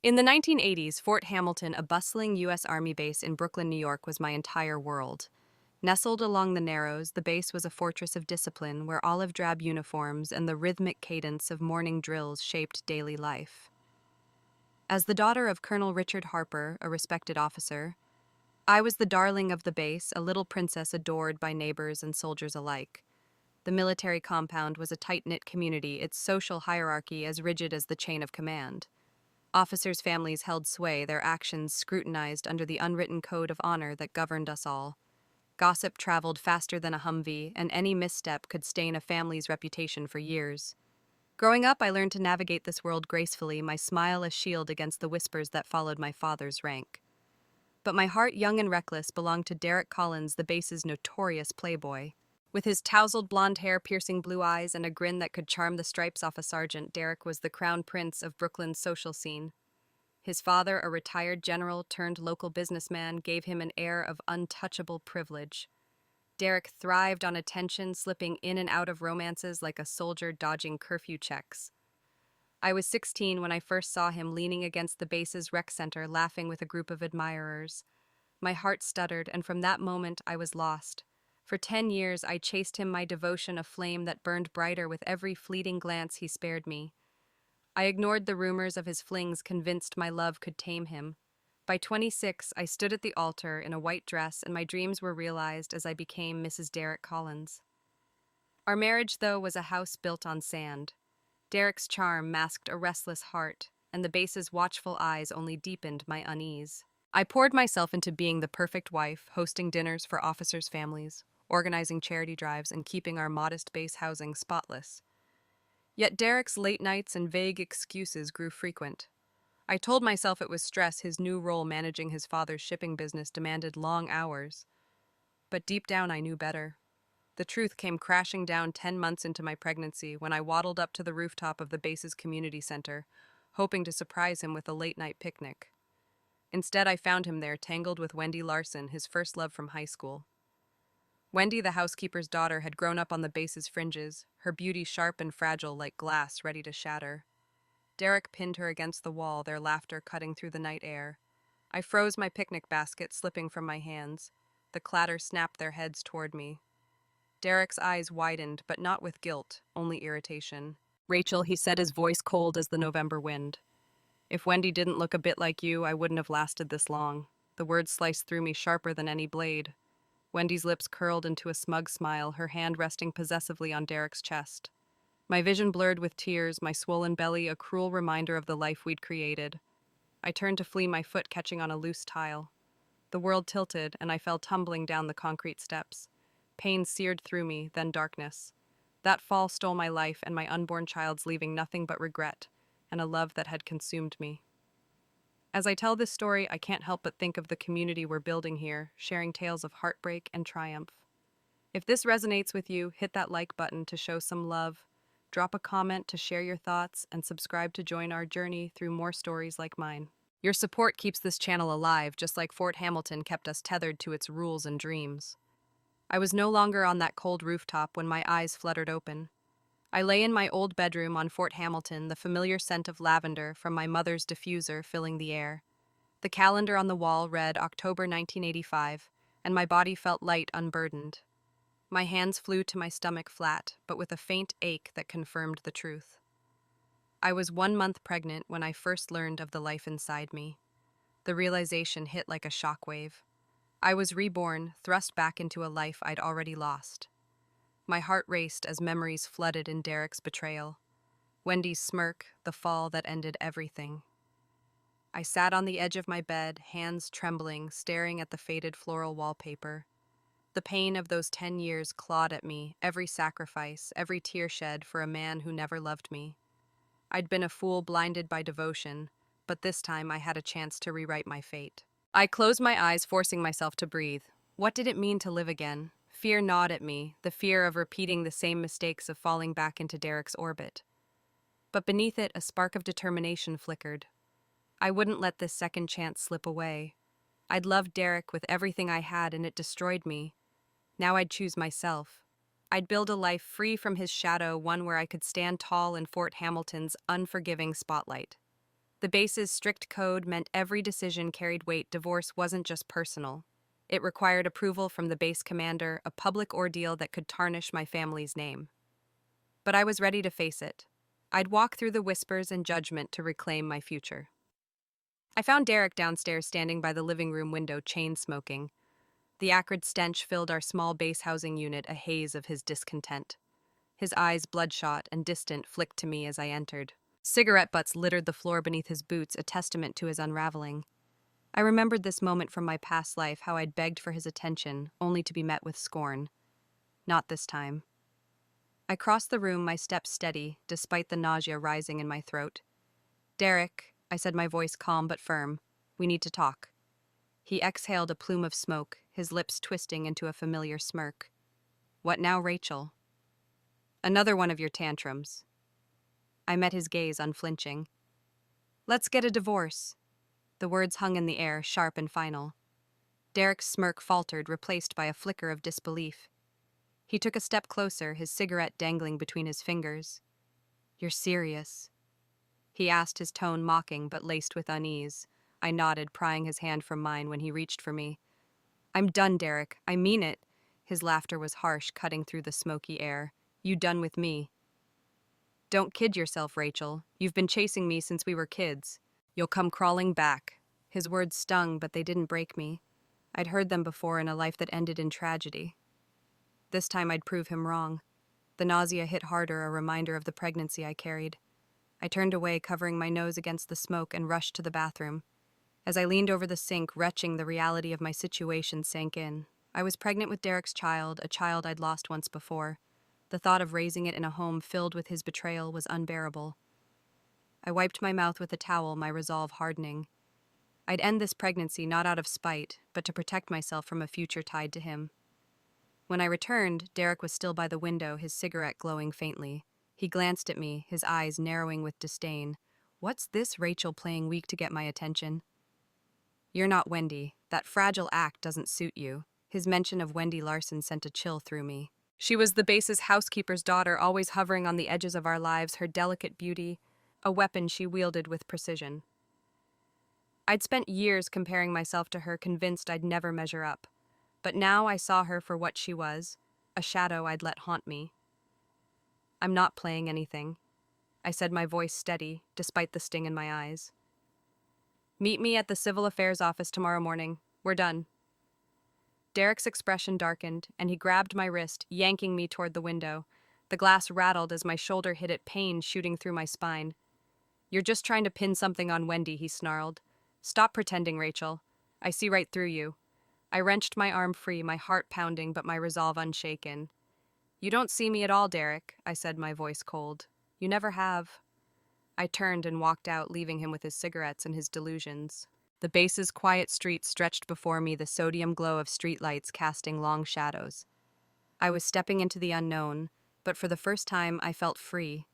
In the 1980s, Fort Hamilton, a bustling U.S. Army base in Brooklyn, New York, was my entire world. Nestled along the Narrows, the base was a fortress of discipline where olive drab uniforms and the rhythmic cadence of morning drills shaped daily life. As the daughter of Colonel Richard Harper, a respected officer, I was the darling of the base, a little princess adored by neighbors and soldiers alike. The military compound was a tight-knit community, its social hierarchy as rigid as the chain of command. Officers' families held sway, their actions scrutinized under the unwritten code of honor that governed us all. Gossip traveled faster than a Humvee, and any misstep could stain a family's reputation for years. Growing up, I learned to navigate this world gracefully, my smile a shield against the whispers that followed my father's rank. But my heart, young and reckless, belonged to Derek Collins, the base's notorious playboy. With his tousled blonde hair, piercing blue eyes, and a grin that could charm the stripes off a sergeant, Derek was the crown prince of Brooklyn's social scene. His father, a retired general turned local businessman, gave him an air of untouchable privilege. Derek thrived on attention, slipping in and out of romances like a soldier dodging curfew checks. I was 16 when I first saw him leaning against the base's rec center, laughing with a group of admirers. My heart stuttered, and from that moment I was lost. For 10 years I chased him, my devotion a flame that burned brighter with every fleeting glance he spared me. I ignored the rumors of his flings, convinced my love could tame him. By 26, I stood at the altar in a white dress, and my dreams were realized as I became Mrs. Derek Collins. Our marriage, though, was a house built on sand. Derek's charm masked a restless heart, and the base's watchful eyes only deepened my unease. I poured myself into being the perfect wife, hosting dinners for officers' families, organizing charity drives, and keeping our modest base housing spotless. Yet Derek's late nights and vague excuses grew frequent. I told myself it was stress, his new role managing his father's shipping business demanded long hours. But deep down I knew better. The truth came crashing down 10 months into my pregnancy when I waddled up to the rooftop of the base's community center, hoping to surprise him with a late-night picnic. Instead, I found him there, tangled with Wendy Larson, his first love from high school. Wendy, the housekeeper's daughter, had grown up on the base's fringes, her beauty sharp and fragile like glass ready to shatter. Derek pinned her against the wall, their laughter cutting through the night air. I froze, my picnic basket slipping from my hands. The clatter snapped their heads toward me. Derek's eyes widened, but not with guilt, only irritation. "Rachel," he said, his voice cold as the November wind. "If Wendy didn't look a bit like you, I wouldn't have lasted this long." The words sliced through me sharper than any blade. Wendy's lips curled into a smug smile, her hand resting possessively on Derek's chest. My vision blurred with tears, my swollen belly a cruel reminder of the life we'd created. I turned to flee, my foot catching on a loose tile. The world tilted, and I fell tumbling down the concrete steps. Pain seared through me, then darkness. That fall stole my life and my unborn child's, leaving nothing but regret and a love that had consumed me. As I tell this story, I can't help but think of the community we're building here, sharing tales of heartbreak and triumph. If this resonates with you, hit that like button to show some love, drop a comment to share your thoughts, and subscribe to join our journey through more stories like mine. Your support keeps this channel alive, just like Fort Hamilton kept us tethered to its rules and dreams. I was no longer on that cold rooftop when my eyes fluttered open. I lay in my old bedroom on Fort Hamilton, the familiar scent of lavender from my mother's diffuser filling the air. The calendar on the wall read October 1985, and my body felt light, unburdened. My hands flew to my stomach flat, but with a faint ache that confirmed the truth. I was 1 month pregnant when I first learned of the life inside me. The realization hit like a shockwave. I was reborn, thrust back into a life I'd already lost. My heart raced as memories flooded in Derek's betrayal. Wendy's smirk, the fall that ended everything. I sat on the edge of my bed, hands trembling, staring at the faded floral wallpaper. The pain of those 10 years clawed at me, every sacrifice, every tear shed for a man who never loved me. I'd been a fool blinded by devotion, but this time I had a chance to rewrite my fate. I closed my eyes, forcing myself to breathe. What did it mean to live again? Fear gnawed at me, the fear of repeating the same mistakes, of falling back into Derek's orbit. But beneath it, a spark of determination flickered. I wouldn't let this second chance slip away. I'd loved Derek with everything I had, and it destroyed me. Now I'd choose myself. I'd build a life free from his shadow, one where I could stand tall in Fort Hamilton's unforgiving spotlight. The base's strict code meant every decision carried weight. Divorce wasn't just personal. It required approval from the base commander, a public ordeal that could tarnish my family's name. But I was ready to face it. I'd walk through the whispers and judgment to reclaim my future. I found Derek downstairs standing by the living room window, chain smoking. The acrid stench filled our small base housing unit, a haze of his discontent. His eyes, bloodshot and distant, flicked to me as I entered. Cigarette butts littered the floor beneath his boots, a testament to his unraveling. I remembered this moment from my past life, how I'd begged for his attention, only to be met with scorn. Not this time. I crossed the room, my steps steady, despite the nausea rising in my throat. "Derek," I said, my voice calm but firm, "we need to talk." He exhaled a plume of smoke, his lips twisting into a familiar smirk. "What now, Rachel?" "Another one of your tantrums." I met his gaze, unflinching. "Let's get a divorce." The words hung in the air, sharp and final. Derek's smirk faltered, replaced by a flicker of disbelief. He took a step closer, his cigarette dangling between his fingers. "You're serious?" he asked, his tone mocking but laced with unease. I nodded, prying his hand from mine when he reached for me. "I'm done, Derek. I mean it." His laughter was harsh, cutting through the smoky air. "You done with me?" "Don't kid yourself, Rachel. You've been chasing me since we were kids. You'll come crawling back." His words stung, but they didn't break me. I'd heard them before in a life that ended in tragedy. This time I'd prove him wrong. The nausea hit harder, a reminder of the pregnancy I carried. I turned away, covering my nose against the smoke, and rushed to the bathroom. As I leaned over the sink, retching, the reality of my situation sank in. I was pregnant with Derek's child, a child I'd lost once before. The thought of raising it in a home filled with his betrayal was unbearable. I wiped my mouth with a towel, my resolve hardening. I'd end this pregnancy not out of spite, but to protect myself from a future tied to him. When I returned, Derek was still by the window, his cigarette glowing faintly. He glanced at me, his eyes narrowing with disdain. "What's this Rachel playing weak to get my attention?" "You're not Wendy. That fragile act doesn't suit you." His mention of Wendy Larson sent a chill through me. She was the base's housekeeper's daughter, always hovering on the edges of our lives, her delicate beauty, a weapon she wielded with precision. I'd spent years comparing myself to her, convinced I'd never measure up. But now I saw her for what she was, a shadow I'd let haunt me. "I'm not playing anything," I said, my voice steady, despite the sting in my eyes. "Meet me at the Civil Affairs office tomorrow morning. We're done." Derek's expression darkened, and he grabbed my wrist, yanking me toward the window. The glass rattled as my shoulder hit it, pain shooting through my spine. "You're just trying to pin something on Wendy," he snarled. "Stop pretending, Rachel. I see right through you." I wrenched my arm free, my heart pounding but my resolve unshaken. "You don't see me at all, Derek," I said, my voice cold. "You never have." I turned and walked out, leaving him with his cigarettes and his delusions. The base's quiet street stretched before me, the sodium glow of streetlights casting long shadows. I was stepping into the unknown, but for the first time I felt free.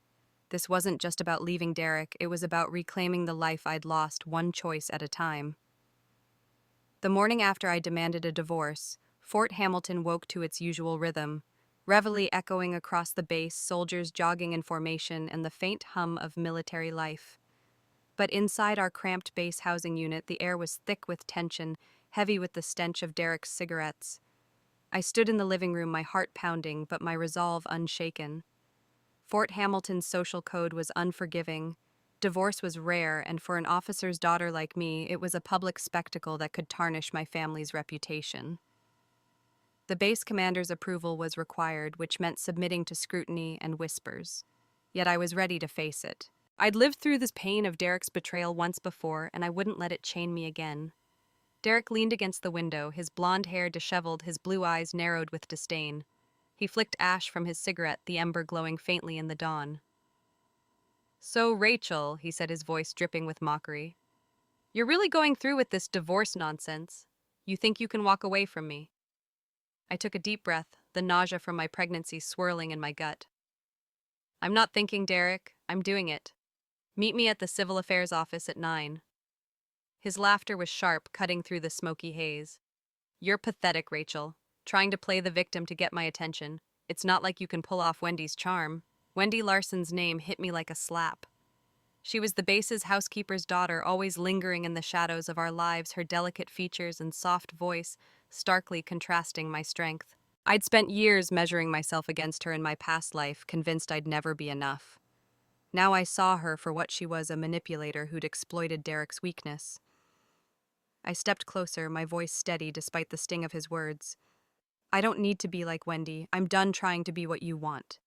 This wasn't just about leaving Derek, it was about reclaiming the life I'd lost, one choice at a time. The morning after I demanded a divorce, Fort Hamilton woke to its usual rhythm, reveille echoing across the base, soldiers jogging in formation, and the faint hum of military life. But inside our cramped base housing unit, the air was thick with tension, heavy with the stench of Derek's cigarettes. I stood in the living room, my heart pounding, but my resolve unshaken. Fort Hamilton's social code was unforgiving. Divorce was rare, and for an officer's daughter like me, it was a public spectacle that could tarnish my family's reputation. The base commander's approval was required, which meant submitting to scrutiny and whispers. Yet I was ready to face it. I'd lived through this pain of Derek's betrayal once before, and I wouldn't let it chain me again. Derek leaned against the window, his blonde hair disheveled, his blue eyes narrowed with disdain. He flicked ash from his cigarette, the ember glowing faintly in the dawn. "So, Rachel," he said, his voice dripping with mockery, "you're really going through with this divorce nonsense? You think you can walk away from me?" I took a deep breath, the nausea from my pregnancy swirling in my gut. "I'm not thinking, Derek. I'm doing it. Meet me at the Civil Affairs office at 9. His laughter was sharp, cutting through the smoky haze. "You're pathetic, Rachel. Trying to play the victim to get my attention. It's not like you can pull off Wendy's charm." Wendy Larson's name hit me like a slap. She was the base's housekeeper's daughter, always lingering in the shadows of our lives, her delicate features and soft voice starkly contrasting my strength. I'd spent years measuring myself against her in my past life, convinced I'd never be enough. Now I saw her for what she was, a manipulator who'd exploited Derek's weakness. I stepped closer, my voice steady despite the sting of his words. I don't need to be like Wendy. I'm done trying to be what you want.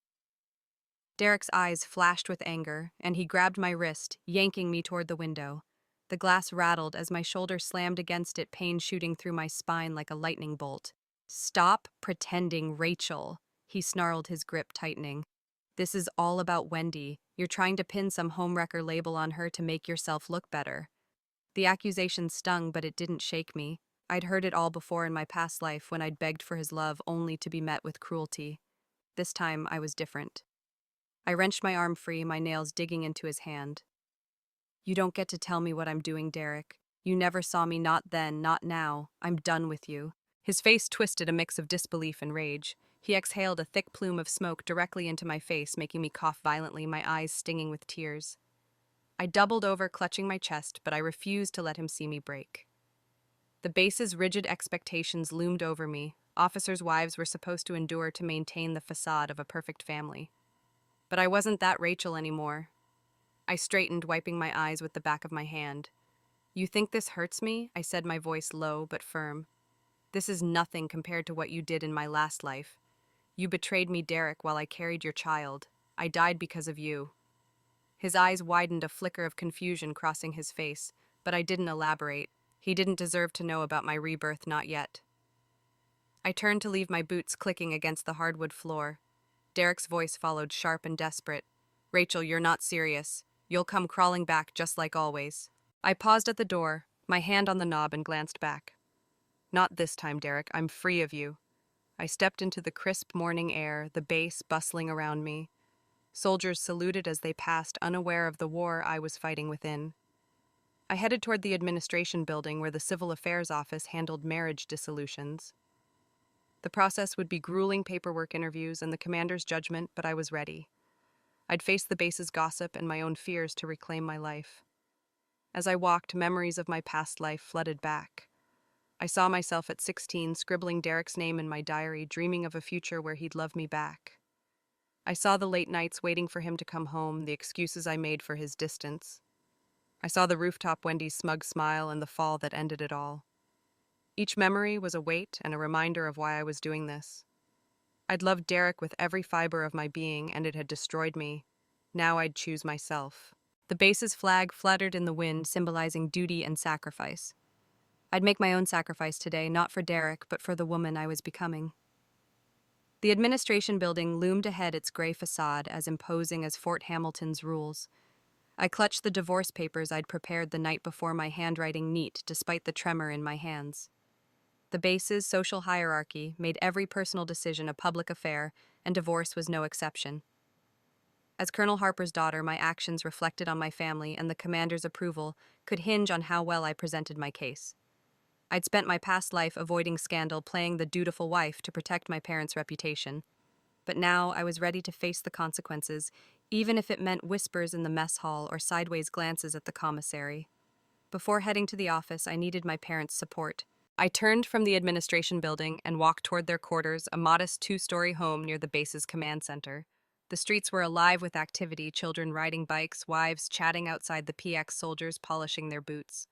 Derek's eyes flashed with anger, and he grabbed my wrist, yanking me toward the window. The glass rattled as my shoulder slammed against it, pain shooting through my spine like a lightning bolt. "Stop pretending, Rachel," he snarled, his grip tightening. "This is all about Wendy. You're trying to pin some homewrecker label on her to make yourself look better." The accusation stung, but it didn't shake me. I'd heard it all before in my past life when I'd begged for his love only to be met with cruelty. This time, I was different. I wrenched my arm free, my nails digging into his hand. "You don't get to tell me what I'm doing, Derek. You never saw me, not then, not now. I'm done with you." His face twisted, a mix of disbelief and rage. He exhaled a thick plume of smoke directly into my face, making me cough violently, my eyes stinging with tears. I doubled over, clutching my chest, but I refused to let him see me break. The base's rigid expectations loomed over me. Officers' wives were supposed to endure to maintain the facade of a perfect family. But I wasn't that Rachel anymore. I straightened, wiping my eyes with the back of my hand. "You think this hurts me?" I said, my voice low but firm. "This is nothing compared to what you did in my last life. You betrayed me, Derek, while I carried your child. I died because of you." His eyes widened, a flicker of confusion crossing his face, but I didn't elaborate. He didn't deserve to know about my rebirth, not yet. I turned to leave, my boots clicking against the hardwood floor. Derek's voice followed, sharp and desperate. "Rachel, you're not serious. You'll come crawling back just like always." I paused at the door, my hand on the knob, and glanced back. "Not this time, Derek. I'm free of you." I stepped into the crisp morning air, the base bustling around me. Soldiers saluted as they passed, unaware of the war I was fighting within. I headed toward the administration building where the Civil Affairs Office handled marriage dissolutions. The process would be grueling paperwork, interviews, and the commander's judgment, but I was ready. I'd face the base's gossip and my own fears to reclaim my life. As I walked, memories of my past life flooded back. I saw myself at 16, scribbling Derek's name in my diary, dreaming of a future where he'd love me back. I saw the late nights waiting for him to come home, the excuses I made for his distance. I saw the rooftop Wendy's smug smile and the fall that ended it all. Each memory was a weight and a reminder of why I was doing this. I'd loved Derek with every fiber of my being, and it had destroyed me. Now I'd choose myself. The base's flag fluttered in the wind, symbolizing duty and sacrifice. I'd make my own sacrifice today, not for Derek, but for the woman I was becoming. The administration building loomed ahead, its gray facade as imposing as Fort Hamilton's rules. I clutched the divorce papers I'd prepared the night before, my handwriting neat despite the tremor in my hands. The base's social hierarchy made every personal decision a public affair, and divorce was no exception. As Colonel Harper's daughter, my actions reflected on my family, and the commander's approval could hinge on how well I presented my case. I'd spent my past life avoiding scandal, playing the dutiful wife to protect my parents' reputation. But now I was ready to face the consequences, even if it meant whispers in the mess hall or sideways glances at the commissary. Before heading to the office, I needed my parents' support. I turned from the administration building and walked toward their quarters, a modest two-story home near the base's command center. The streets were alive with activity, children riding bikes, wives chatting outside the PX, soldiers polishing their boots.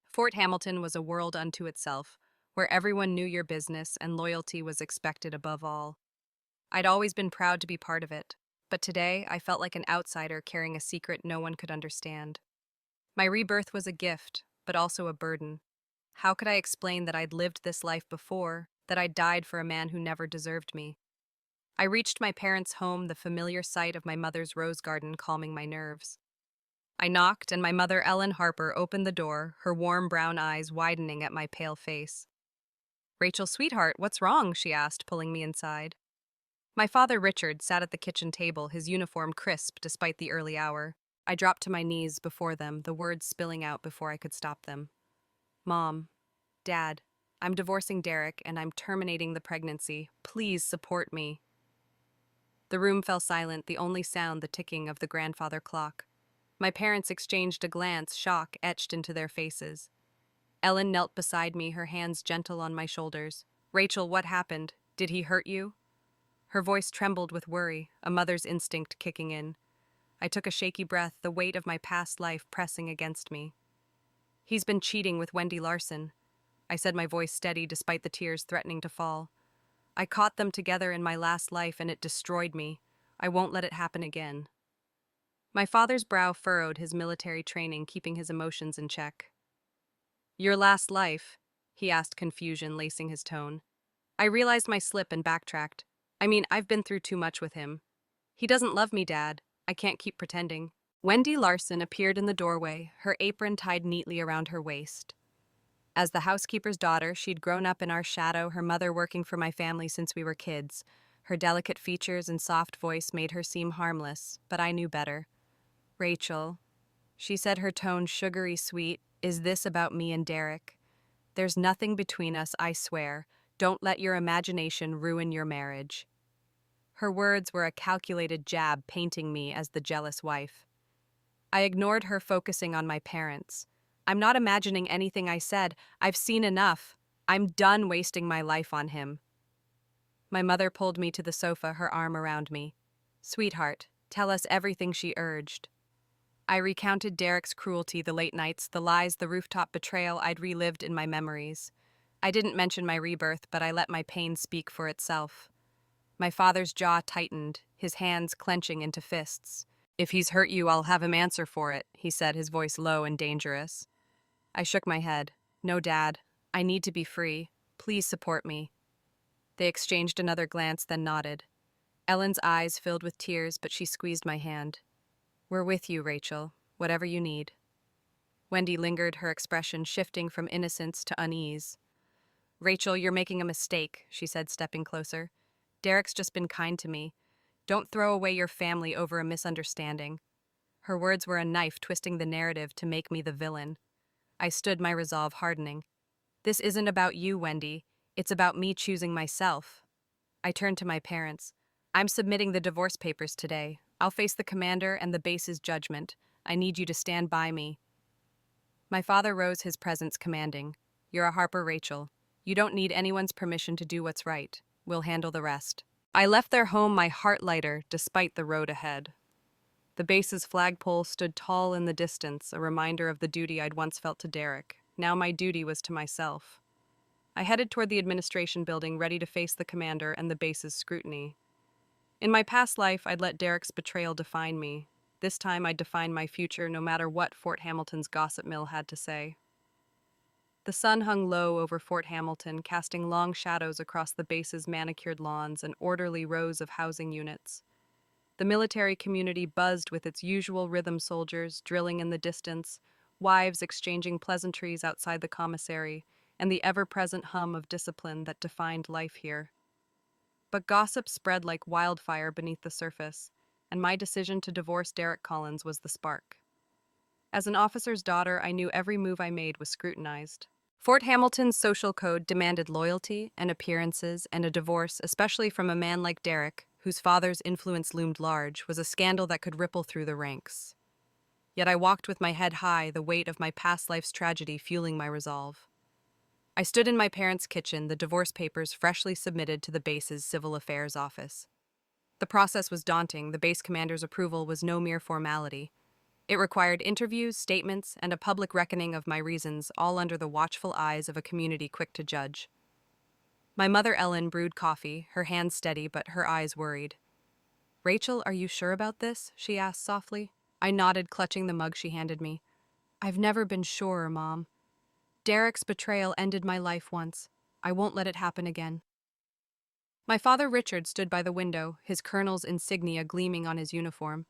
Fort Hamilton was a world unto itself, where everyone knew your business and loyalty was expected above all. I'd always been proud to be part of it, but today I felt like an outsider carrying a secret no one could understand. My rebirth was a gift, but also a burden. How could I explain that I'd lived this life before, that I'd died for a man who never deserved me? I reached my parents' home, the familiar sight of my mother's rose garden calming my nerves. I knocked, and my mother, Ellen Harper, opened the door, her warm brown eyes widening at my pale face. "Rachel, sweetheart, what's wrong?" she asked, pulling me inside. My father, Richard, sat at the kitchen table, his uniform crisp despite the early hour. I dropped to my knees before them, the words spilling out before I could stop them. "Mom, Dad, I'm divorcing Derek and I'm terminating the pregnancy. Please support me." The room fell silent, the only sound the ticking of the grandfather clock. My parents exchanged a glance, shock etched into their faces. Ellen knelt beside me, her hands gentle on my shoulders. Rachel, what happened? Did he hurt you? Her voice trembled with worry, a mother's instinct kicking in. I took a shaky breath, the weight of my past life pressing against me. He's been cheating with Wendy Larson, I said, my voice steady despite the tears threatening to fall. I caught them together in my last life and it destroyed me. I won't let it happen again. My father's brow furrowed, his military training keeping his emotions in check. Your last life? He asked, confusion lacing his tone. I realized my slip and backtracked. I mean, I've been through too much with him. He doesn't love me, Dad. I can't keep pretending. Wendy Larson appeared in the doorway, her apron tied neatly around her waist. As the housekeeper's daughter, she'd grown up in our shadow, her mother working for my family since we were kids. Her delicate features and soft voice made her seem harmless, but I knew better. Rachel, she said, her tone sugary sweet, is this about me and Derek? There's nothing between us, I swear. Don't let your imagination ruin your marriage. Her words were a calculated jab, painting me as the jealous wife. I ignored her, focusing on my parents. I'm not imagining anything, I said. I've seen enough. I'm done wasting my life on him. My mother pulled me to the sofa, her arm around me. Sweetheart, tell us everything, she urged. I recounted Derek's cruelty, the late nights, the lies, the rooftop betrayal I'd relived in my memories. I didn't mention my rebirth, but I let my pain speak for itself. My father's jaw tightened, his hands clenching into fists. If he's hurt you, I'll have him answer for it, he said, his voice low and dangerous. I shook my head. No, Dad. I need to be free. Please support me. They exchanged another glance, then nodded. Ellen's eyes filled with tears, but she squeezed my hand. We're with you, Rachel. Whatever you need. Wendy lingered, her expression shifting from innocence to unease. Rachel, you're making a mistake, she said, stepping closer. Derek's just been kind to me. Don't throw away your family over a misunderstanding. Her words were a knife twisting the narrative to make me the villain. I stood, my resolve hardening. This isn't about you, Wendy. It's about me choosing myself. I turned to my parents. I'm submitting the divorce papers today. I'll face the commander and the base's judgment. I need you to stand by me. My father rose, his presence commanding. You're a Harper, Rachel. You don't need anyone's permission to do what's right. We'll handle the rest. I left their home, my heart lighter, despite the road ahead. The base's flagpole stood tall in the distance, a reminder of the duty I'd once felt to Derek. Now my duty was to myself. I headed toward the administration building, ready to face the commander and the base's scrutiny. In my past life, I'd let Derek's betrayal define me. This time, I'd define my future, no matter what Fort Hamilton's gossip mill had to say. The sun hung low over Fort Hamilton, casting long shadows across the base's manicured lawns and orderly rows of housing units. The military community buzzed with its usual rhythm, soldiers drilling in the distance, wives exchanging pleasantries outside the commissary, and the ever-present hum of discipline that defined life here. But gossip spread like wildfire beneath the surface, and my decision to divorce Derek Collins was the spark. As an officer's daughter, I knew every move I made was scrutinized. Fort Hamilton's social code demanded loyalty and appearances, and a divorce, especially from a man like Derek, whose father's influence loomed large, was a scandal that could ripple through the ranks. Yet I walked with my head high, the weight of my past life's tragedy fueling my resolve. I stood in my parents' kitchen, the divorce papers freshly submitted to the base's civil affairs office. The process was daunting. The base commander's approval was no mere formality. It required interviews, statements, and a public reckoning of my reasons, all under the watchful eyes of a community quick to judge. My mother Ellen brewed coffee, her hands steady but her eyes worried. Rachel, are you sure about this? She asked softly. I nodded, clutching the mug she handed me. I've never been surer, Mom. Derek's betrayal ended my life once. I won't let it happen again. My father Richard stood by the window, his colonel's insignia gleaming on his uniform.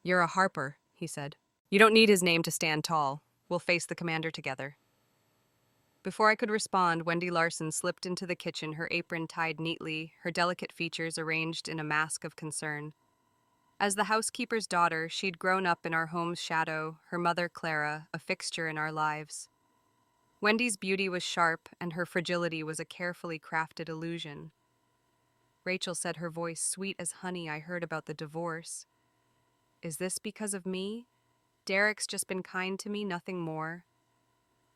You're a Harper, he said. You don't need his name to stand tall. We'll face the commander together. Before I could respond, Wendy Larson slipped into the kitchen, her apron tied neatly, her delicate features arranged in a mask of concern. As the housekeeper's daughter, she'd grown up in our home's shadow, her mother Clara, a fixture in our lives. Wendy's beauty was sharp, and her fragility was a carefully crafted illusion. Rachel said, her voice sweet as honey. I heard about the divorce. Is this because of me? Derek's just been kind to me, nothing more.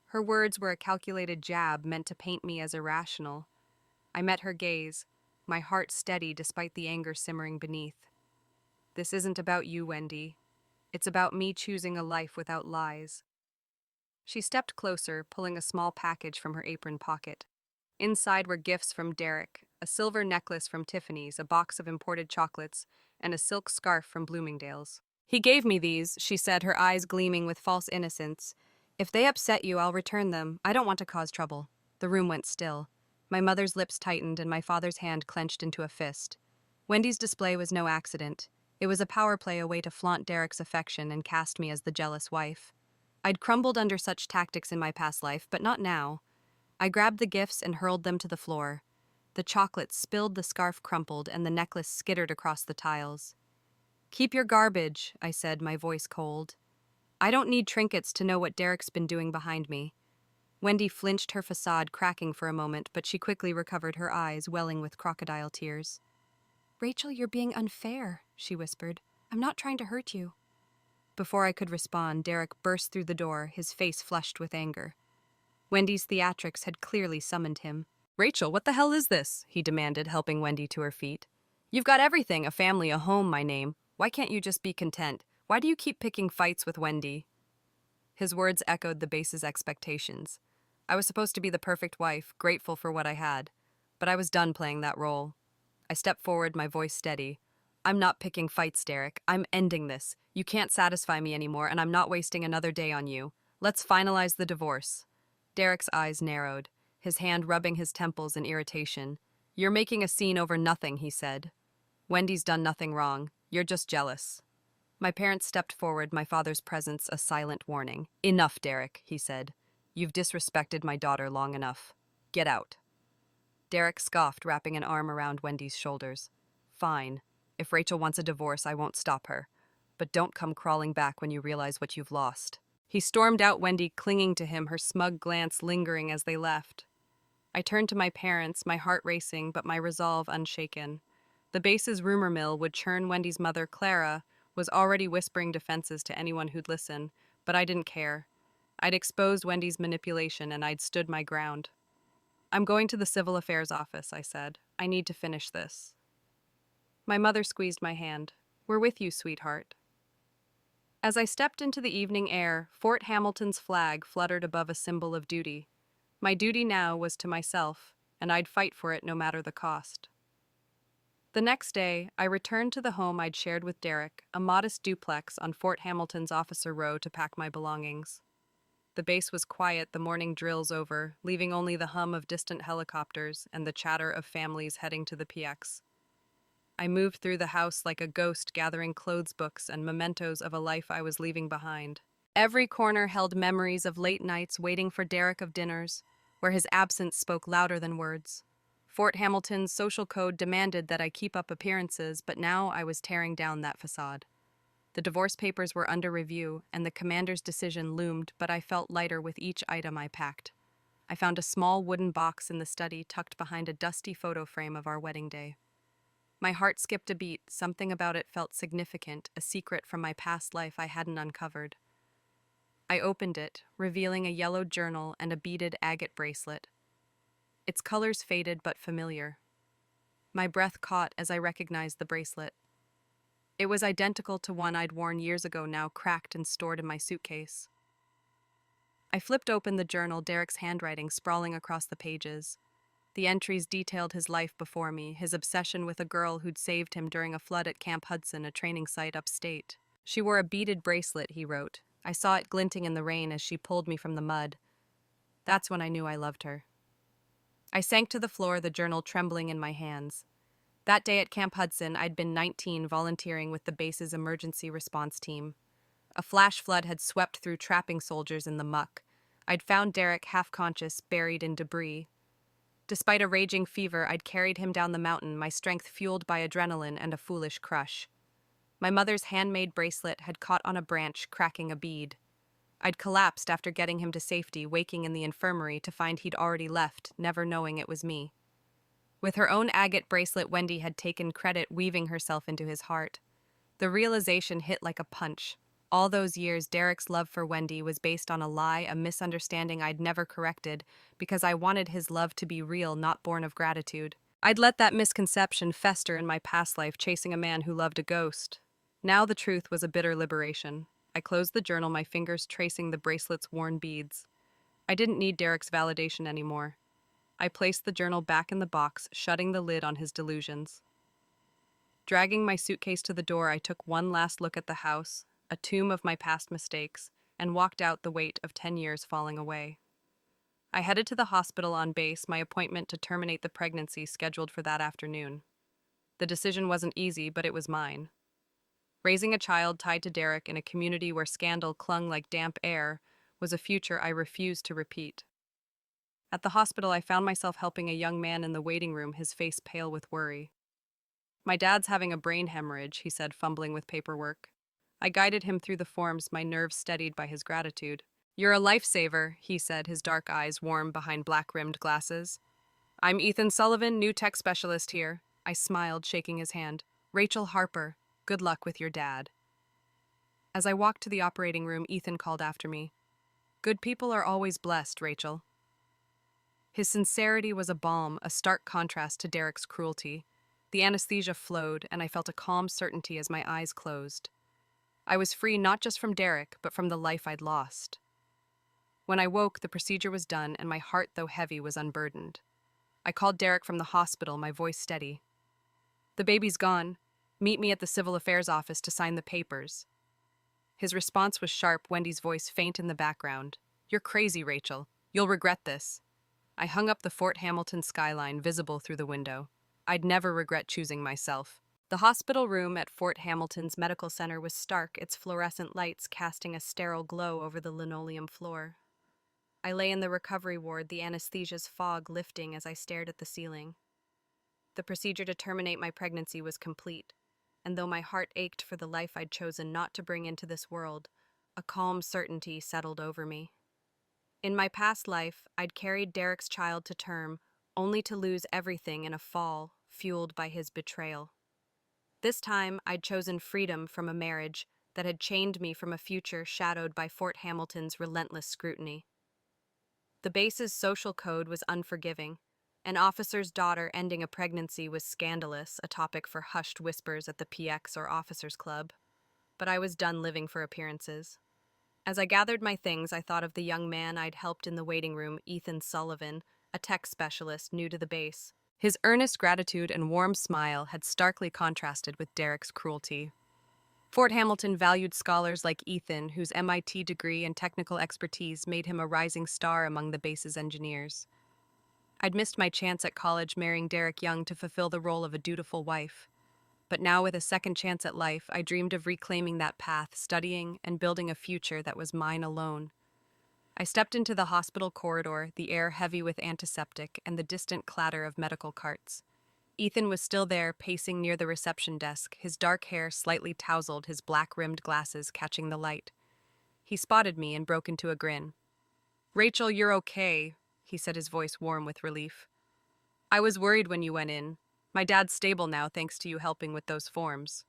Her words were a calculated jab meant to paint me as irrational. I met her gaze, my heart steady despite the anger simmering beneath. This isn't about you, Wendy. It's about me choosing a life without lies. She stepped closer, pulling a small package from her apron pocket. Inside were gifts from Derek, a silver necklace from Tiffany's, a box of imported chocolates, and a silk scarf from Bloomingdale's. He gave me these, she said, her eyes gleaming with false innocence. If they upset you, I'll return them. I don't want to cause trouble. The room went still. My mother's lips tightened and my father's hand clenched into a fist. Wendy's display was no accident. It was a power play, a way to flaunt Derek's affection and cast me as the jealous wife. I'd crumbled under such tactics in my past life, but not now. I grabbed the gifts and hurled them to the floor. The chocolates spilled, the scarf crumpled, and the necklace skittered across the tiles. Keep your garbage, I said, my voice cold. I don't need trinkets to know what Derek's been doing behind me. Wendy flinched, her facade cracking for a moment, but she quickly recovered, her eyes welling with crocodile tears. Rachel, you're being unfair, she whispered. I'm not trying to hurt you. Before I could respond, Derek burst through the door, his face flushed with anger. Wendy's theatrics had clearly summoned him. Rachel, what the hell is this? He demanded, helping Wendy to her feet. You've got everything, a family, a home, my name. Why can't you just be content? Why do you keep picking fights with Wendy? His words echoed the base's expectations. I was supposed to be the perfect wife, grateful for what I had. But I was done playing that role. I stepped forward, my voice steady. I'm not picking fights, Derek. I'm ending this. You can't satisfy me anymore, and I'm not wasting another day on you. Let's finalize the divorce. Derek's eyes narrowed, his hand rubbing his temples in irritation. You're making a scene over nothing, he said. Wendy's done nothing wrong. You're just jealous. My parents stepped forward, my father's presence a silent warning. Enough, Derek, he said. You've disrespected my daughter long enough. Get out. Derek scoffed, wrapping an arm around Wendy's shoulders. Fine. If Rachel wants a divorce, I won't stop her. But don't come crawling back when you realize what you've lost. He stormed out, Wendy clinging to him, her smug glance lingering as they left. I turned to my parents, my heart racing, but my resolve unshaken. The base's rumor mill would churn. Wendy's mother, Clara, was already whispering defenses to anyone who'd listen, but I didn't care. I'd exposed Wendy's manipulation and I'd stood my ground. I'm going to the civil affairs office, I said. I need to finish this. My mother squeezed my hand. We're with you, sweetheart. As I stepped into the evening air, Fort Hamilton's flag fluttered above, a symbol of duty. My duty now was to myself, and I'd fight for it no matter the cost. The next day, I returned to the home I'd shared with Derek, a modest duplex on Fort Hamilton's Officer Row, to pack my belongings. The base was quiet, the morning drills over, leaving only the hum of distant helicopters and the chatter of families heading to the PX. I moved through the house like a ghost, gathering clothes, books, and mementos of a life I was leaving behind. Every corner held memories of late nights waiting for Derek, of dinners, where his absence spoke louder than words. Fort Hamilton's social code demanded that I keep up appearances, but now I was tearing down that facade. The divorce papers were under review, and the commander's decision loomed, but I felt lighter with each item I packed. I found a small wooden box in the study, tucked behind a dusty photo frame of our wedding day. My heart skipped a beat. Something about it felt significant, a secret from my past life I hadn't uncovered. I opened it, revealing a yellow journal and a beaded agate bracelet. Its colors faded but familiar. My breath caught as I recognized the bracelet. It was identical to one I'd worn years ago, now cracked and stored in my suitcase. I flipped open the journal, Derek's handwriting sprawling across the pages. The entries detailed his life before me, his obsession with a girl who'd saved him during a flood at Camp Hudson, a training site upstate. She wore a beaded bracelet, he wrote. I saw it glinting in the rain as she pulled me from the mud. That's when I knew I loved her. I sank to the floor, the journal trembling in my hands. That day at Camp Hudson, I'd been 19, volunteering with the base's emergency response team. A flash flood had swept through, trapping soldiers in the muck. I'd found Derek half conscious, buried in debris. Despite a raging fever, I'd carried him down the mountain, my strength fueled by adrenaline and a foolish crush. My mother's handmade bracelet had caught on a branch, cracking a bead. I'd collapsed after getting him to safety, waking in the infirmary to find he'd already left, never knowing it was me. With her own agate bracelet, Wendy had taken credit, weaving herself into his heart. The realization hit like a punch. All those years, Derek's love for Wendy was based on a lie, a misunderstanding I'd never corrected, because I wanted his love to be real, not born of gratitude. I'd let that misconception fester in my past life, chasing a man who loved a ghost. Now the truth was a bitter liberation. I closed the journal, my fingers tracing the bracelet's worn beads. I didn't need Derek's validation anymore. I placed the journal back in the box, shutting the lid on his delusions. Dragging my suitcase to the door, I took one last look at the house, a tomb of my past mistakes, and walked out, the weight of 10 years falling away. I headed to the hospital on base, my appointment to terminate the pregnancy scheduled for that afternoon. The decision wasn't easy, but it was mine. Raising a child tied to Derek in a community where scandal clung like damp air was a future I refused to repeat. At the hospital, I found myself helping a young man in the waiting room, his face pale with worry. "My dad's having a brain hemorrhage," he said, fumbling with paperwork. I guided him through the forms, my nerves steadied by his gratitude. "You're a lifesaver," he said, his dark eyes warm behind black-rimmed glasses. "I'm Ethan Sullivan, new tech specialist here." I smiled, shaking his hand. "Rachel Harper, good luck with your dad." As I walked to the operating room, Ethan called after me. "Good people are always blessed, Rachel." His sincerity was a balm, a stark contrast to Derek's cruelty. The anesthesia flowed, and I felt a calm certainty as my eyes closed. I was free not just from Derek, but from the life I'd lost. When I woke, the procedure was done, and my heart, though heavy, was unburdened. I called Derek from the hospital, my voice steady. "The baby's gone. Meet me at the civil affairs office to sign the papers." His response was sharp, Wendy's voice faint in the background. "You're crazy, Rachel. You'll regret this." I hung up, the Fort Hamilton skyline visible through the window. I'd never regret choosing myself. The hospital room at Fort Hamilton's medical center was stark, its fluorescent lights casting a sterile glow over the linoleum floor. I lay in the recovery ward, the anesthesia's fog lifting as I stared at the ceiling. The procedure to terminate my pregnancy was complete, and though my heart ached for the life I'd chosen not to bring into this world, a calm certainty settled over me. In my past life, I'd carried Derek's child to term, only to lose everything in a fall, fueled by his betrayal. This time, I'd chosen freedom from a marriage that had chained me from a future shadowed by Fort Hamilton's relentless scrutiny. The base's social code was unforgiving. An officer's daughter ending a pregnancy was scandalous, a topic for hushed whispers at the PX or officers' club. But I was done living for appearances. As I gathered my things, I thought of the young man I'd helped in the waiting room, Ethan Sullivan, a tech specialist new to the base. His earnest gratitude and warm smile had starkly contrasted with Derek's cruelty. Fort Hamilton valued scholars like Ethan, whose MIT degree and technical expertise made him a rising star among the base's engineers. I'd missed my chance at college marrying Derek young to fulfill the role of a dutiful wife. But now, with a second chance at life, I dreamed of reclaiming that path, studying and building a future that was mine alone. I stepped into the hospital corridor, the air heavy with antiseptic and the distant clatter of medical carts. Ethan was still there, pacing near the reception desk, his dark hair slightly tousled, his black-rimmed glasses catching the light. He spotted me and broke into a grin. "Rachel, you're okay," he said, his voice warm with relief. "I was worried when you went in. My dad's stable now, thanks to you helping with those forms."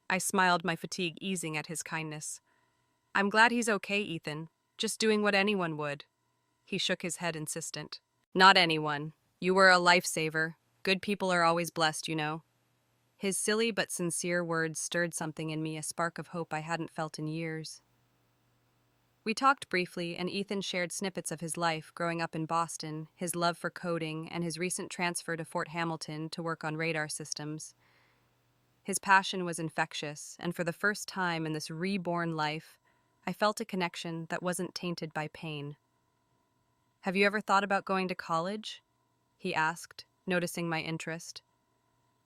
I smiled, my fatigue easing at his kindness. "I'm glad he's okay, Ethan. Just doing what anyone would." He shook his head, insistent. "Not anyone. You were a lifesaver. Good people are always blessed, you know." His silly but sincere words stirred something in me, a spark of hope I hadn't felt in years. We talked briefly, and Ethan shared snippets of his life growing up in Boston, his love for coding, and his recent transfer to Fort Hamilton to work on radar systems. His passion was infectious, and for the first time in this reborn life, I felt a connection that wasn't tainted by pain. "Have you ever thought about going to college?" he asked, noticing my interest.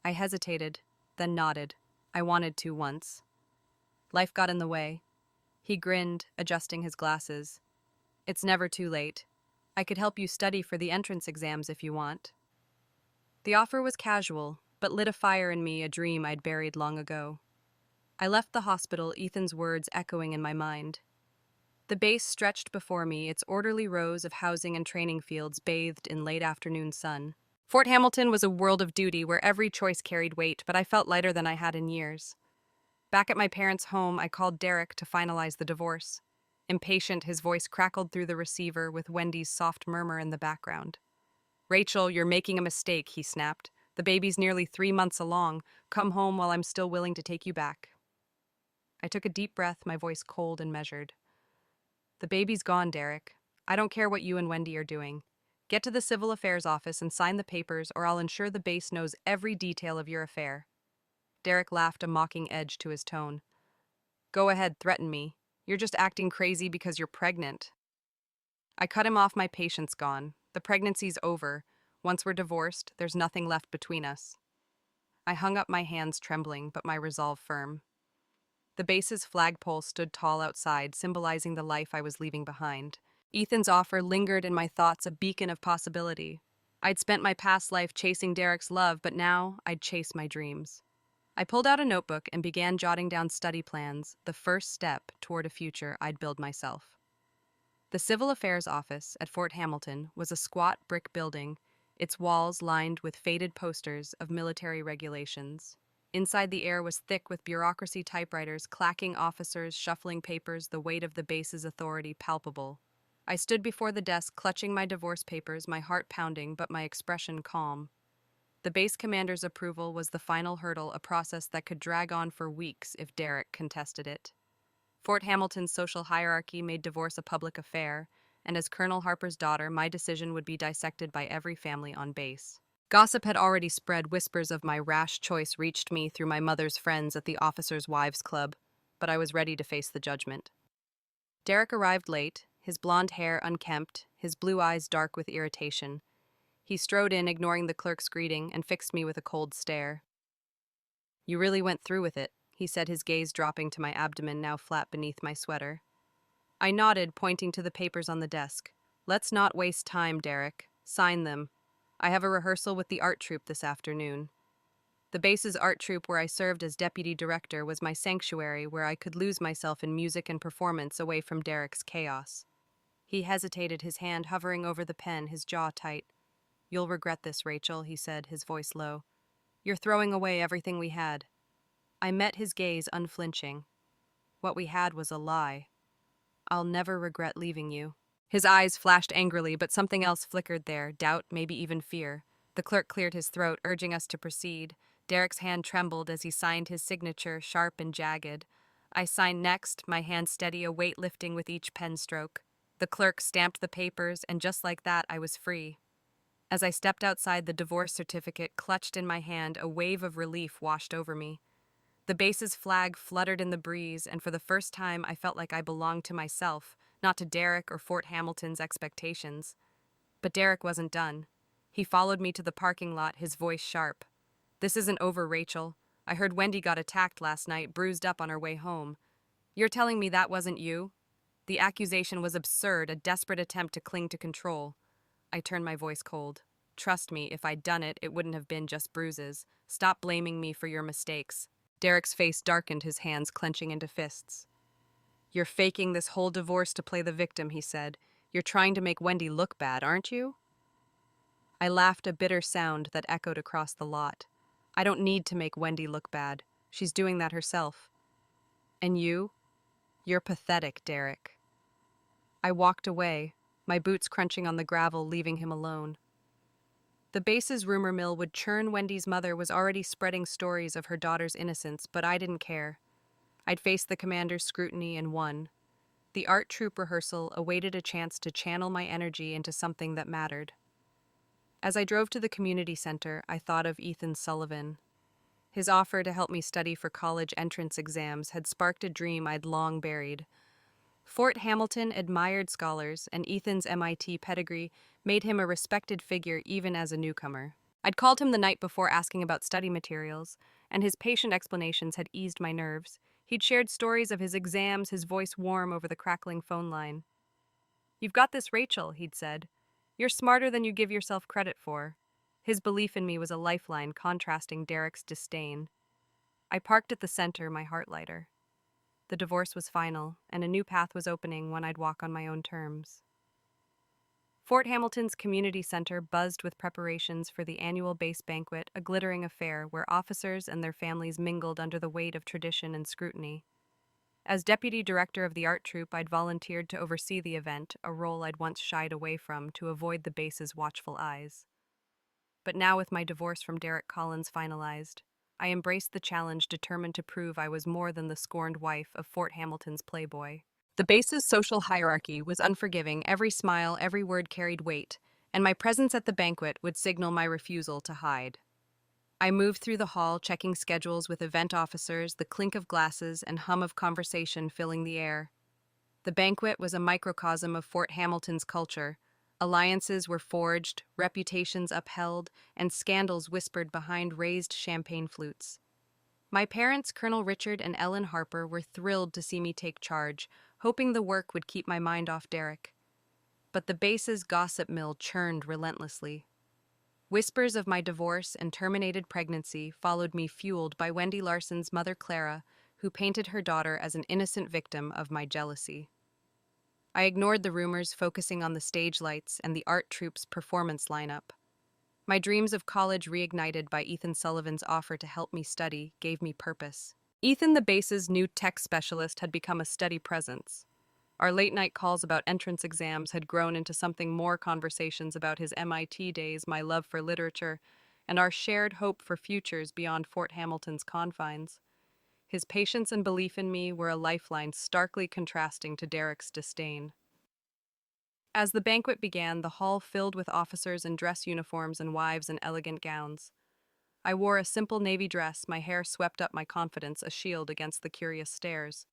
I hesitated, then nodded. I wanted to once. Life got in the way. He grinned, adjusting his glasses. "It's never too late. I could help you study for the entrance exams if you want." The offer was casual, but lit a fire in me, a dream I'd buried long ago. I left the hospital, Ethan's words echoing in my mind. The base stretched before me, its orderly rows of housing and training fields bathed in late afternoon sun. Fort Hamilton was a world of duty where every choice carried weight, but I felt lighter than I had in years. Back at my parents' home, I called Derek to finalize the divorce. Impatient, his voice crackled through the receiver with Wendy's soft murmur in the background. Rachel, you're making a mistake, he snapped. The baby's nearly 3 months along. Come home while I'm still willing to take you back. I took a deep breath, my voice cold and measured. The baby's gone, Derek. I don't care what you and Wendy are doing. Get to the civil affairs office and sign the papers, or I'll ensure the base knows every detail of your affair. Derek laughed, a mocking edge to his tone. Go ahead, threaten me. You're just acting crazy because you're pregnant. I cut him off, my patience gone. The pregnancy's over. Once we're divorced, there's nothing left between us. I hung up, my hands trembling, but my resolve firm. The base's flagpole stood tall outside, symbolizing the life I was leaving behind. Ethan's offer lingered in my thoughts, a beacon of possibility. I'd spent my past life chasing Derek's love, but now I'd chase my dreams. I pulled out a notebook and began jotting down study plans, the first step toward a future I'd build myself. The Civil Affairs Office at Fort Hamilton was a squat brick building, its walls lined with faded posters of military regulations. Inside, the air was thick with bureaucracy typewriters, clacking officers, shuffling papers, the weight of the base's authority palpable. I stood before the desk, clutching my divorce papers, my heart pounding, but my expression calm. The base commander's approval was the final hurdle, a process that could drag on for weeks if Derek contested it. Fort Hamilton's social hierarchy made divorce a public affair, and as Colonel Harper's daughter, my decision would be dissected by every family on base. Gossip had already spread. Whispers of my rash choice reached me through my mother's friends at the Officers' Wives Club, but I was ready to face the judgment. Derek arrived late, his blonde hair unkempt, his blue eyes dark with irritation. He strode in, ignoring the clerk's greeting, and fixed me with a cold stare. You really went through with it, he said, his gaze dropping to my abdomen, now flat beneath my sweater. I nodded, pointing to the papers on the desk. Let's not waste time, Derek. Sign them. I have a rehearsal with the art troupe this afternoon. The base's art troupe, where I served as deputy director, was my sanctuary, where I could lose myself in music and performance away from Derek's chaos. He hesitated, his hand hovering over the pen, his jaw tight. You'll regret this, Rachel, he said, his voice low. You're throwing away everything we had. I met his gaze, unflinching. What we had was a lie. I'll never regret leaving you. His eyes flashed angrily, but something else flickered there, doubt, maybe even fear. The clerk cleared his throat, urging us to proceed. Derek's hand trembled as he signed his signature, sharp and jagged. I signed next, my hand steady, a weight lifting with each pen stroke. The clerk stamped the papers, and just like that, I was free. As I stepped outside, the divorce certificate clutched in my hand, a wave of relief washed over me. The base's flag fluttered in the breeze, and for the first time I felt like I belonged to myself, not to Derek or Fort Hamilton's expectations. But Derek wasn't done. He followed me to the parking lot, his voice sharp. This isn't over, Rachel. I heard Wendy got attacked last night, bruised up on her way home. You're telling me that wasn't you? The accusation was absurd, a desperate attempt to cling to control. I turned my voice cold. Trust me, if I'd done it, it wouldn't have been just bruises. Stop blaming me for your mistakes. Derek's face darkened, his hands clenching into fists. You're faking this whole divorce to play the victim, he said. You're trying to make Wendy look bad, aren't you? I laughed, a bitter sound that echoed across the lot. I don't need to make Wendy look bad. She's doing that herself. And you? You're pathetic, Derek. I walked away, my boots crunching on the gravel, leaving him alone. The base's rumor mill would churn. Wendy's mother was already spreading stories of her daughter's innocence, but I didn't care. I'd faced the commander's scrutiny and won. The art troupe rehearsal awaited a chance to channel my energy into something that mattered. As I drove to the community center, I thought of Ethan Sullivan. His offer to help me study for college entrance exams had sparked a dream I'd long buried. Fort Hamilton admired scholars, and Ethan's MIT pedigree made him a respected figure even as a newcomer. I'd called him the night before asking about study materials, and his patient explanations had eased my nerves. He'd shared stories of his exams, his voice warm over the crackling phone line. You've got this, Rachel, he'd said. You're smarter than you give yourself credit for. His belief in me was a lifeline, contrasting Derek's disdain. I parked at the center, my heart lighter. The divorce was final, and a new path was opening, one I'd walk on my own terms. Fort Hamilton's community center buzzed with preparations for the annual base banquet, a glittering affair where officers and their families mingled under the weight of tradition and scrutiny. As deputy director of the art troupe, I'd volunteered to oversee the event, a role I'd once shied away from to avoid the base's watchful eyes. But now, with my divorce from Derek Collins finalized, I embraced the challenge, determined to prove I was more than the scorned wife of Fort Hamilton's playboy. The base's social hierarchy was unforgiving, every smile, every word carried weight, and my presence at the banquet would signal my refusal to hide. I moved through the hall, checking schedules with event officers, the clink of glasses and hum of conversation filling the air. The banquet was a microcosm of Fort Hamilton's culture. Alliances were forged, reputations upheld, and scandals whispered behind raised champagne flutes. My parents, Colonel Richard and Ellen Harper, were thrilled to see me take charge, hoping the work would keep my mind off Derek. But the base's gossip mill churned relentlessly. Whispers of my divorce and terminated pregnancy followed me, fueled by Wendy Larson's mother Clara, who painted her daughter as an innocent victim of my jealousy. I ignored the rumors, focusing on the stage lights and the art troupe's performance lineup. My dreams of college, reignited by Ethan Sullivan's offer to help me study, gave me purpose. Ethan, the base's new tech specialist, had become a steady presence. Our late-night calls about entrance exams had grown into something more, conversations about his MIT days, my love for literature, and our shared hope for futures beyond Fort Hamilton's confines. His patience and belief in me were a lifeline, starkly contrasting to Derek's disdain. As the banquet began, the hall filled with officers in dress uniforms and wives in elegant gowns. I wore a simple navy dress, my hair swept up, my confidence a shield against the curious stares.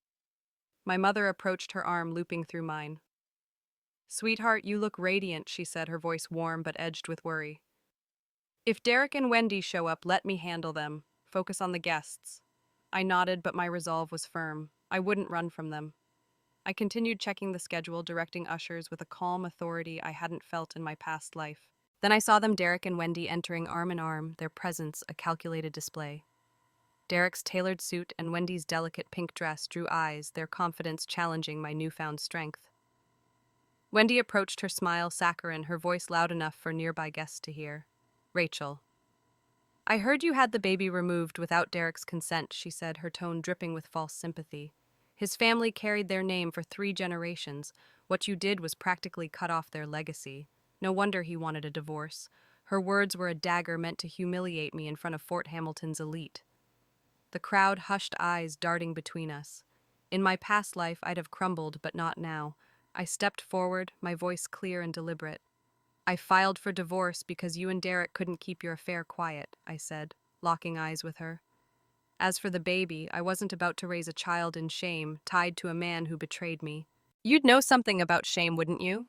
My mother approached, her arm looping through mine. "Sweetheart, you look radiant," she said, her voice warm but edged with worry. "If Derek and Wendy show up, let me handle them. Focus on the guests." I nodded, but my resolve was firm. I wouldn't run from them. I continued checking the schedule, directing ushers with a calm authority I hadn't felt in my past life. Then I saw them, Derek and Wendy, entering arm in arm, their presence a calculated display. Derek's tailored suit and Wendy's delicate pink dress drew eyes, their confidence challenging my newfound strength. Wendy approached, her smile saccharine, her voice loud enough for nearby guests to hear. "Rachel, I heard you had the baby removed without Derek's consent," she said, her tone dripping with false sympathy. "His family carried their name for 3 generations. What you did was practically cut off their legacy. No wonder he wanted a divorce." Her words were a dagger meant to humiliate me in front of Fort Hamilton's elite. The crowd hushed, eyes darting between us. In my past life, I'd have crumbled, but not now. I stepped forward, my voice clear and deliberate. "I filed for divorce because you and Derek couldn't keep your affair quiet," I said, locking eyes with her. "As for the baby, I wasn't about to raise a child in shame, tied to a man who betrayed me." "You'd know something about shame, wouldn't you?"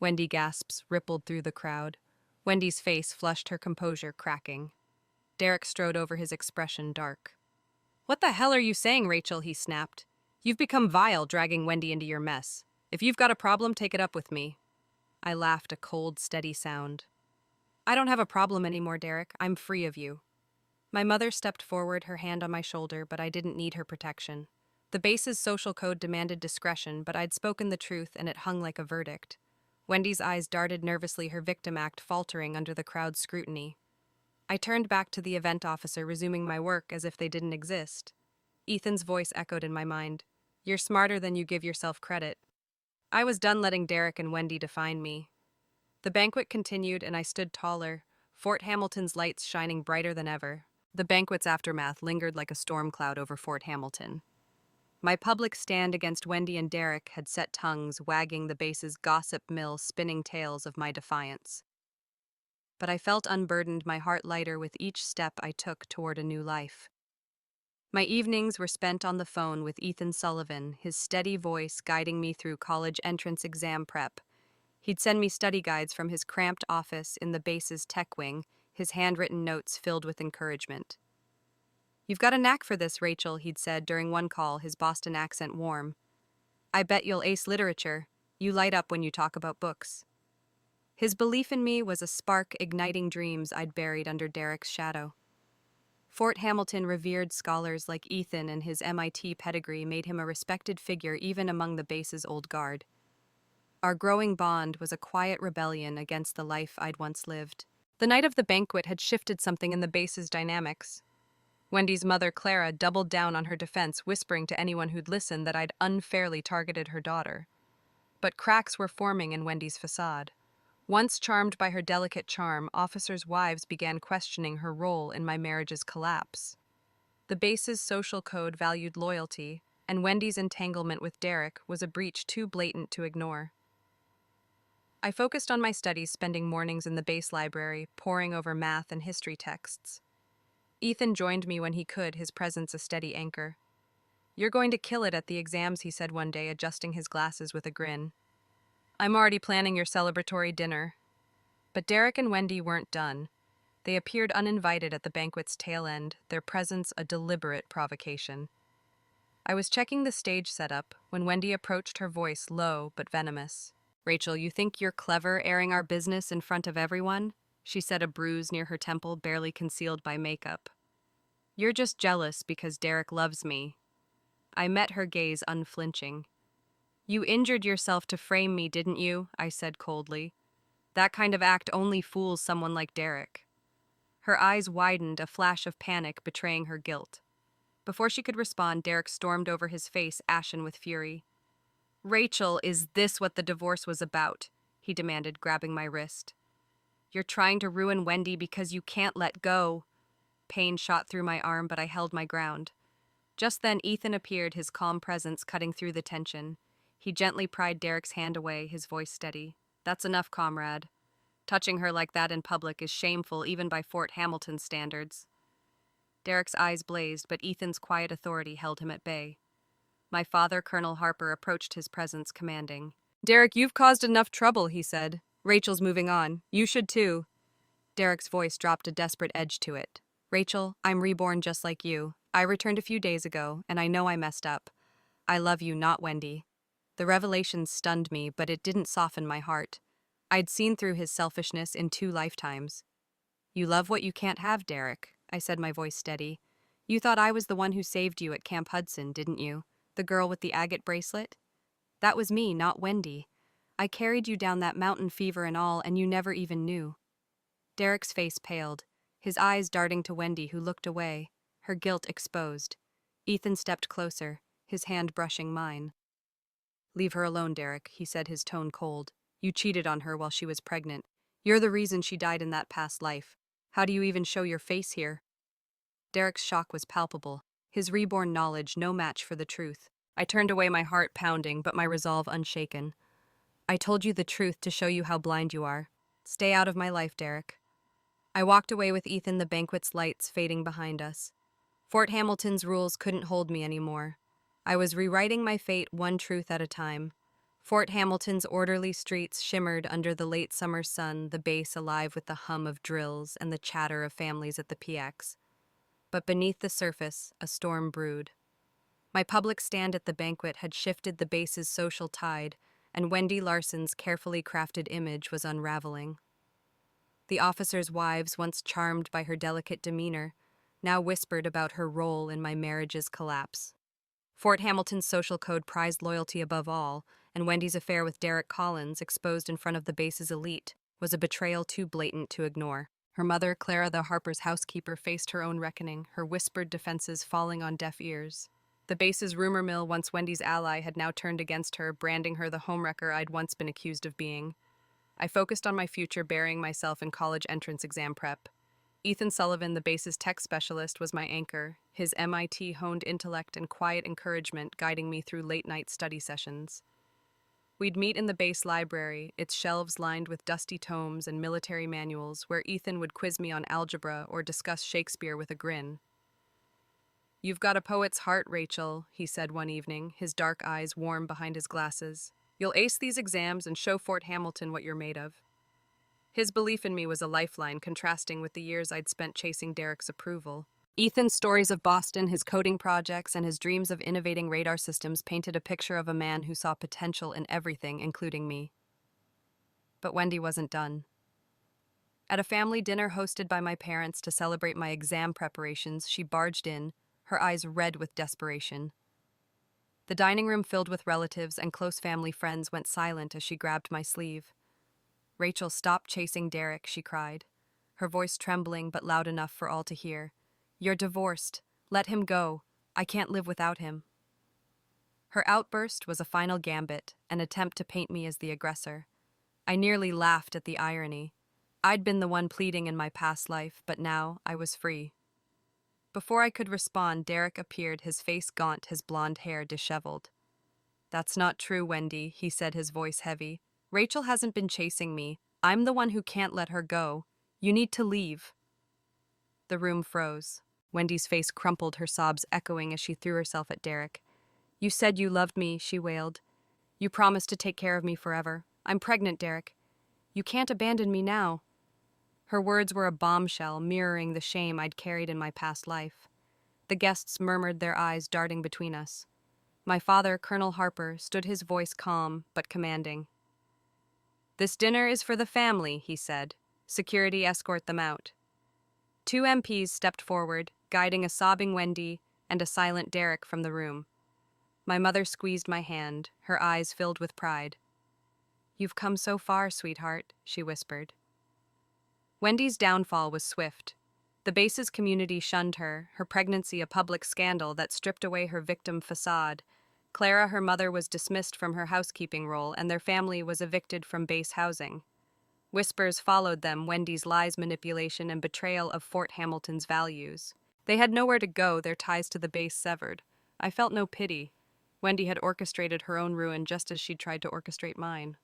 Wendy gasps rippled through the crowd. Wendy's face flushed, her composure cracking. Derek strode over, his expression dark. "What the hell are you saying, Rachel?" he snapped. "You've become vile, dragging Wendy into your mess. If you've got a problem, take it up with me." I laughed, a cold, steady sound. "I don't have a problem anymore, Derek. I'm free of you." My mother stepped forward, her hand on my shoulder, but I didn't need her protection. The base's social code demanded discretion, but I'd spoken the truth and it hung like a verdict. Wendy's eyes darted nervously, her victim act faltering under the crowd's scrutiny. I turned back to the event officer, resuming my work as if they didn't exist. Ethan's voice echoed in my mind. "You're smarter than you give yourself credit." I was done letting Derek and Wendy define me. The banquet continued, and I stood taller, Fort Hamilton's lights shining brighter than ever. The banquet's aftermath lingered like a storm cloud over Fort Hamilton. My public stand against Wendy and Derek had set tongues wagging, the base's gossip mill spinning tales of my defiance. But I felt unburdened, my heart lighter with each step I took toward a new life. My evenings were spent on the phone with Ethan Sullivan, his steady voice guiding me through college entrance exam prep. He'd send me study guides from his cramped office in the base's tech wing, his handwritten notes filled with encouragement. "You've got a knack for this, Rachel," he'd said during one call, his Boston accent warm. "I bet you'll ace literature. You light up when you talk about books." His belief in me was a spark igniting dreams I'd buried under Derek's shadow. Fort Hamilton revered scholars like Ethan, and his MIT pedigree made him a respected figure even among the base's old guard. Our growing bond was a quiet rebellion against the life I'd once lived. The night of the banquet had shifted something in the base's dynamics. Wendy's mother, Clara, doubled down on her defense, whispering to anyone who'd listen that I'd unfairly targeted her daughter. But cracks were forming in Wendy's facade. Once charmed by her delicate charm, officers' wives began questioning her role in my marriage's collapse. The base's social code valued loyalty, and Wendy's entanglement with Derek was a breach too blatant to ignore. I focused on my studies, spending mornings in the base library, poring over math and history texts. Ethan joined me when he could, his presence a steady anchor. "You're going to kill it at the exams," he said one day, adjusting his glasses with a grin. "I'm already planning your celebratory dinner." But Derek and Wendy weren't done. They appeared uninvited at the banquet's tail end, their presence a deliberate provocation. I was checking the stage setup when Wendy approached, her voice low but venomous. "Rachel, you think you're clever airing our business in front of everyone?" She said, a bruise near her temple barely concealed by makeup. "You're just jealous because Derek loves me." I met her gaze unflinching. "You injured yourself to frame me, didn't you?" I said coldly. "That kind of act only fools someone like Derek." Her eyes widened, a flash of panic betraying her guilt. Before she could respond, Derek stormed over, his face ashen with fury. "Rachel, is this what the divorce was about?" he demanded, grabbing my wrist. "You're trying to ruin Wendy because you can't let go." Pain shot through my arm, but I held my ground. Just then, Ethan appeared, his calm presence cutting through the tension. He gently pried Derek's hand away, his voice steady. "That's enough, comrade. Touching her like that in public is shameful even by Fort Hamilton standards." Derek's eyes blazed, but Ethan's quiet authority held him at bay. My father, Colonel Harper, approached his presence, commanding. "Derek, you've caused enough trouble," he said. "Rachel's moving on. You should too." Derek's voice dropped a desperate edge to it. "Rachel, I'm reborn just like you. I returned a few days ago, and I know I messed up. I love you, not Wendy." The revelation stunned me, but it didn't soften my heart. I'd seen through his selfishness in 2 lifetimes. "You love what you can't have, Derek," I said, my voice steady. "You thought I was the one who saved you at Camp Hudson, didn't you? The girl with the agate bracelet? That was me, not Wendy. I carried you down that mountain, fever and all, and you never even knew." Derek's face paled, his eyes darting to Wendy, who looked away, her guilt exposed. Ethan stepped closer, his hand brushing mine. "Leave her alone, Derek," he said, his tone cold. "You cheated on her while she was pregnant. You're the reason she died in that past life. How do you even show your face here?" Derek's shock was palpable, his reborn knowledge no match for the truth. I turned away, my heart pounding, but my resolve unshaken. "I told you the truth to show you how blind you are. Stay out of my life, Derek." I walked away with Ethan, the banquet's lights fading behind us. Fort Hamilton's rules couldn't hold me anymore. I was rewriting my fate one truth at a time. Fort Hamilton's orderly streets shimmered under the late summer sun, the base alive with the hum of drills and the chatter of families at the PX. But beneath the surface, a storm brewed. My public stand at the banquet had shifted the base's social tide, and Wendy Larson's carefully crafted image was unraveling. The officers' wives, once charmed by her delicate demeanor, now whispered about her role in my marriage's collapse. Fort Hamilton's social code prized loyalty above all, and Wendy's affair with Derek Collins, exposed in front of the base's elite, was a betrayal too blatant to ignore. Her mother, Clara, the Harper's housekeeper, faced her own reckoning, her whispered defenses falling on deaf ears. The base's rumor mill, once Wendy's ally, had now turned against her, branding her the homewrecker I'd once been accused of being. I focused on my future, burying myself in college entrance exam prep. Ethan Sullivan, the base's tech specialist, was my anchor, his MIT-honed intellect and quiet encouragement guiding me through late-night study sessions. We'd meet in the base library, its shelves lined with dusty tomes and military manuals, where Ethan would quiz me on algebra or discuss Shakespeare with a grin. "You've got a poet's heart, Rachel," he said one evening, his dark eyes warm behind his glasses. "You'll ace these exams and show Fort Hamilton what you're made of." His belief in me was a lifeline, contrasting with the years I'd spent chasing Derek's approval. Ethan's stories of Boston, his coding projects, and his dreams of innovating radar systems painted a picture of a man who saw potential in everything, including me. But Wendy wasn't done. At a family dinner hosted by my parents to celebrate my exam preparations, she barged in, her eyes red with desperation. The dining room filled with relatives and close family friends went silent as she grabbed my sleeve. "Rachel, stop chasing Derek," she cried, her voice trembling but loud enough for all to hear. "You're divorced. Let him go. I can't live without him." Her outburst was a final gambit, an attempt to paint me as the aggressor. I nearly laughed at the irony. I'd been the one pleading in my past life, but now I was free. Before I could respond, Derek appeared, his face gaunt, his blonde hair disheveled. "That's not true, Wendy," he said, his voice heavy. "Rachel hasn't been chasing me. I'm the one who can't let her go. You need to leave." The room froze. Wendy's face crumpled, her sobs echoing as she threw herself at Derek. "You said you loved me," she wailed. "You promised to take care of me forever. I'm pregnant, Derek. You can't abandon me now." Her words were a bombshell, mirroring the shame I'd carried in my past life. The guests murmured, their eyes darting between us. My father, Colonel Harper, stood, his voice calm but commanding. "This dinner is for the family," he said. "Security, escort them out." Two MPs stepped forward, guiding a sobbing Wendy and a silent Derek from the room. My mother squeezed my hand, her eyes filled with pride. "You've come so far, sweetheart," she whispered. Wendy's downfall was swift. The base's community shunned her, her pregnancy a public scandal that stripped away her victim facade. Clara, her mother, was dismissed from her housekeeping role, and their family was evicted from base housing. Whispers followed them, Wendy's lies, manipulation, and betrayal of Fort Hamilton's values. They had nowhere to go, their ties to the base severed. I felt no pity. Wendy had orchestrated her own ruin just as she'd tried to orchestrate mine.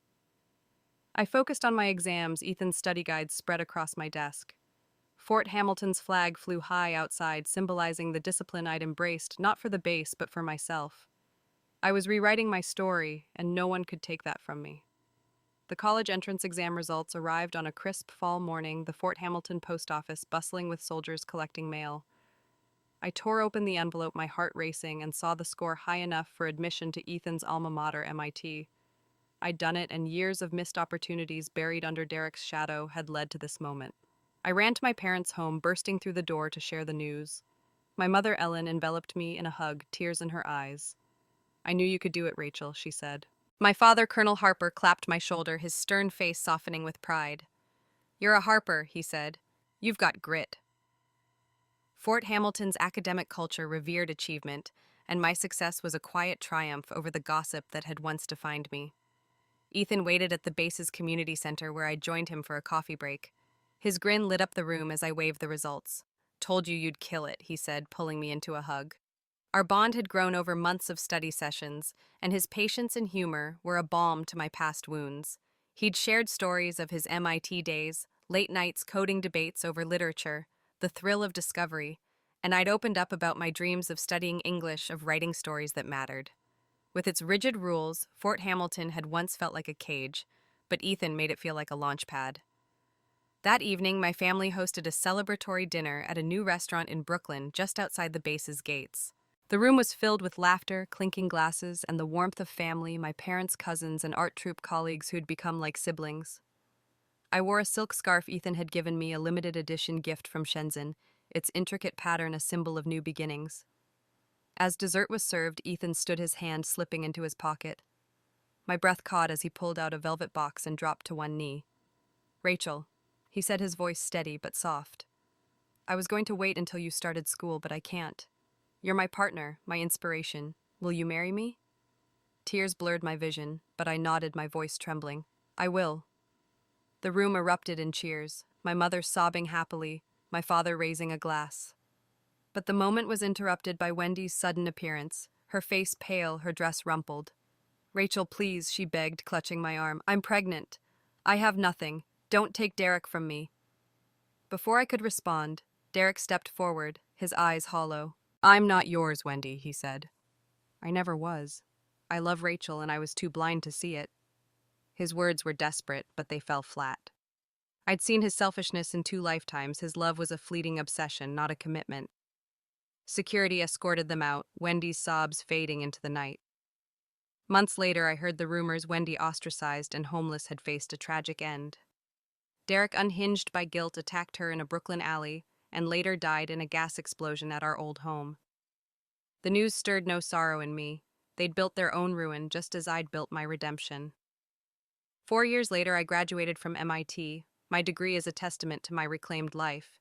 I focused on my exams, Ethan's study guides spread across my desk. Fort Hamilton's flag flew high outside, symbolizing the discipline I'd embraced, not for the base, but for myself. I was rewriting my story, and no one could take that from me. The college entrance exam results arrived on a crisp fall morning, the Fort Hamilton post office bustling with soldiers collecting mail. I tore open the envelope, my heart racing, and saw the score high enough for admission to Ethan's alma mater, MIT. I'd done it, and years of missed opportunities buried under Derek's shadow had led to this moment. I ran to my parents' home, bursting through the door to share the news. My mother, Ellen, enveloped me in a hug, tears in her eyes. "I knew you could do it, Rachel," she said. My father, Colonel Harper, clapped my shoulder, his stern face softening with pride. "You're a Harper," he said. "You've got grit." Fort Hamilton's academic culture revered achievement, and my success was a quiet triumph over the gossip that had once defined me. Ethan waited at the base's community center where I joined him for a coffee break. His grin lit up the room as I waved the results. "Told you you'd kill it," he said, pulling me into a hug. Our bond had grown over months of study sessions, and his patience and humor were a balm to my past wounds. He'd shared stories of his MIT days, late nights coding debates over literature, the thrill of discovery, and I'd opened up about my dreams of studying English, of writing stories that mattered. With its rigid rules, Fort Hamilton had once felt like a cage, but Ethan made it feel like a launch pad. That evening, my family hosted a celebratory dinner at a new restaurant in Brooklyn just outside the base's gates. The room was filled with laughter, clinking glasses, and the warmth of family, my parents, cousins, and art troupe colleagues who'd become like siblings. I wore a silk scarf Ethan had given me, a limited edition gift from Shenzhen, its intricate pattern a symbol of new beginnings. As dessert was served, Ethan stood, his hand slipping into his pocket. My breath caught as he pulled out a velvet box and dropped to one knee. "Rachel," he said, his voice steady but soft. "I was going to wait until you started school, but I can't. You're my partner, my inspiration. Will you marry me?" Tears blurred my vision, but I nodded, my voice trembling. "I will." The room erupted in cheers, my mother sobbing happily, my father raising a glass. But the moment was interrupted by Wendy's sudden appearance, her face pale, her dress rumpled. "Rachel, please," she begged, clutching my arm. "I'm pregnant. I have nothing. Don't take Derek from me." Before I could respond, Derek stepped forward, his eyes hollow. "I'm not yours, Wendy," he said. "I never was. I love Rachel, and I was too blind to see it." His words were desperate, but they fell flat. I'd seen his selfishness in 2 lifetimes. His love was a fleeting obsession, not a commitment. Security escorted them out, Wendy's sobs fading into the night. Months later, I heard the rumors Wendy, ostracized and homeless, had faced a tragic end. Derek, unhinged by guilt, attacked her in a Brooklyn alley and later died in a gas explosion at our old home. The news stirred no sorrow in me. They'd built their own ruin just as I'd built my redemption. 4 years later, I graduated from MIT. My degree is a testament to my reclaimed life.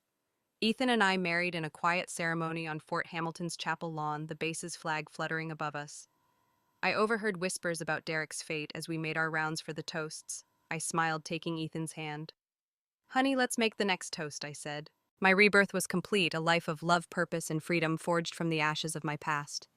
Ethan and I married in a quiet ceremony on Fort Hamilton's chapel lawn, the base's flag fluttering above us. I overheard whispers about Derek's fate as we made our rounds for the toasts. I smiled, taking Ethan's hand. Honey, let's make the next toast, I said. My rebirth was complete, a life of love, purpose, and freedom forged from the ashes of my past.